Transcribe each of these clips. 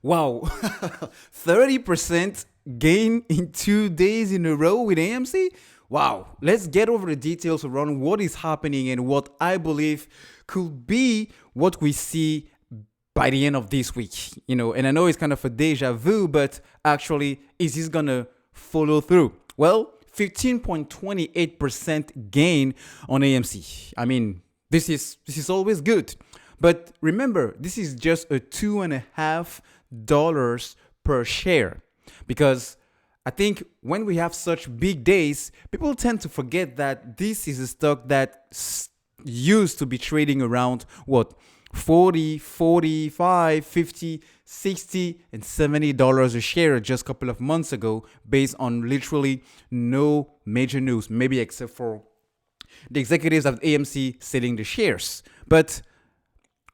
Wow, 30% gain in 2 days in a row with AMC? Wow, let's get over the details around what is happening and what I believe could be what we see by the end of this week. And I know it's kind of a deja vu, but actually, is this gonna follow through? Well, 15.28% gain on AMC. I mean, this is always good. But remember, this is just a $2.50 per share. Because I think when we have such big days, people tend to forget that this is a stock that used to be trading around what 40, 45, 50, 60, and $70 a share just a couple of months ago, based on literally no major news, maybe except for the executives of AMC selling the shares. But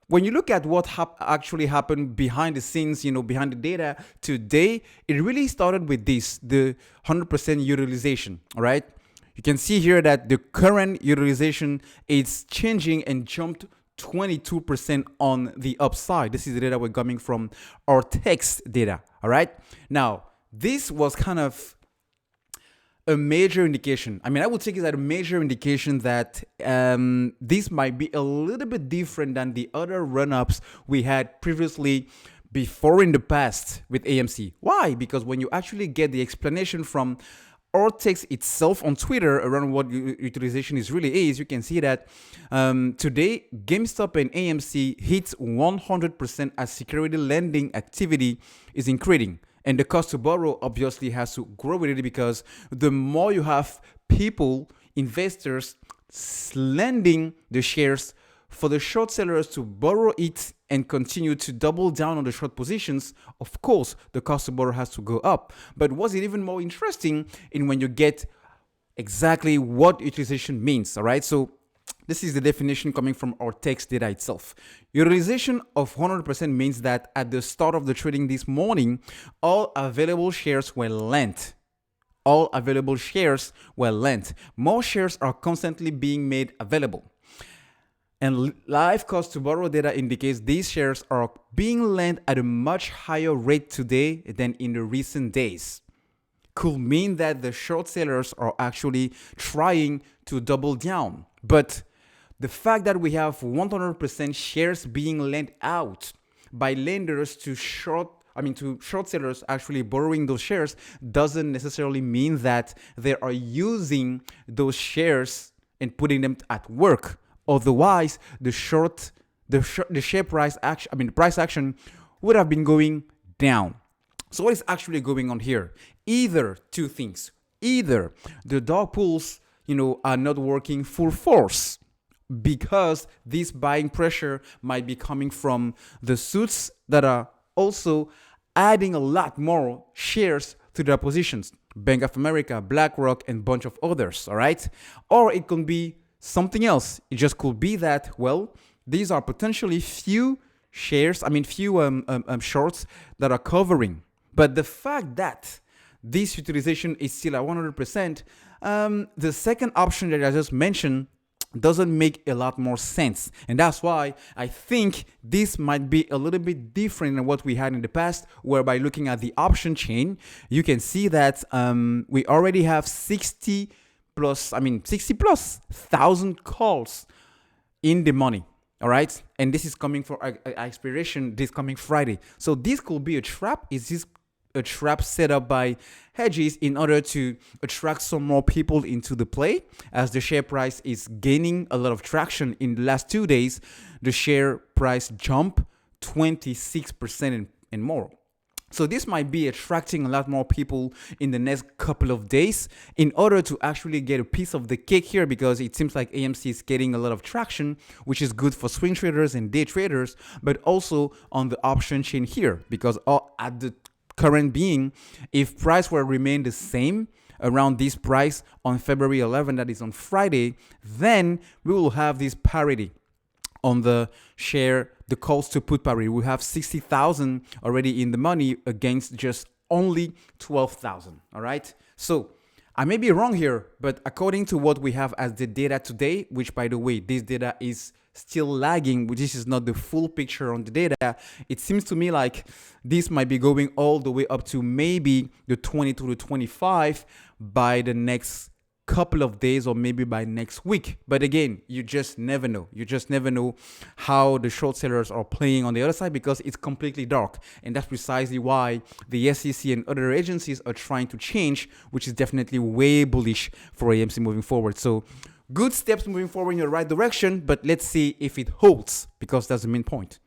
when you look at what actually happened behind the scenes, behind the data today, it really started with the 100% utilization. All right. You can see here that the current utilization is changing and jumped 22% on the upside. This is the data we're coming from our text data. All right. Now, this was kind of a major indication. I mean, I would take it as a major indication that this might be a little bit different than the other run-ups we had previously before in the past with AMC. Why? Because when you actually get the explanation from Ortex itself on Twitter around what utilization is really is, you can see that today GameStop and AMC hits 100% as security lending activity is increasing. And the cost to borrow obviously has to grow with it, because the more you have people, investors, lending the shares for the short sellers to borrow it and continue to double down on the short positions, of course, the cost to borrow has to go up. But what's it even more interesting in when you get exactly what utilization means, all right? So this is the definition coming from our text data itself. Utilization of 100% means that at the start of the trading this morning, all available shares were lent. All available shares were lent. More shares are constantly being made available. And live cost to borrow data indicates these shares are being lent at a much higher rate today than in the recent days. Could mean that the short sellers are actually trying to double down. But the fact that we have 100% shares being lent out by lenders to short sellers actually borrowing those shares doesn't necessarily mean that they are using those shares and putting them at work. Otherwise, the share price action, price action would have been going down. So what is actually going on here? Either two things. Either the dog pools, are not working full force, because this buying pressure might be coming from the suits that are also adding a lot more shares to their positions. Bank of America, BlackRock, and a bunch of others, all right? Or it could be something else. It just could be that, well, these are potentially few shorts that are covering. But the fact that this utilization is still at 100%, the second option that I just mentioned doesn't make a lot more sense. And that's why I think this might be a little bit different than what we had in the past, whereby looking at the option chain, you can see that we already have 60 plus thousand calls in the money. All right. And this is coming for expiration this coming Friday. So this could be a trap. Is this a trap set up by hedges in order to attract some more people into the play? As the share price is gaining a lot of traction in the last 2 days, the share price jumped 26% and more. So this might be attracting a lot more people in the next couple of days in order to actually get a piece of the cake here, because it seems like AMC is getting a lot of traction, which is good for swing traders and day traders, but also on the option chain here, because at the current being, if price were remain the same around this price on February 11, that is on Friday, then we will have this parity on the share, the calls to put parity. We have 60,000 already in the money against just only 12,000. All right. So I may be wrong here, but according to what we have as the data today, which by the way, this data is still lagging, which this is not the full picture on the data. It seems to me like this might be going all the way up to maybe the 22 to 25 by the next couple of days or maybe by next week. But again, you just never know. You just never know how the short sellers are playing on the other side, because it's completely dark. And that's precisely why the SEC and other agencies are trying to change, which is definitely way bullish for AMC moving forward. So good steps moving forward in the right direction, but let's see if it holds, because that's the main point.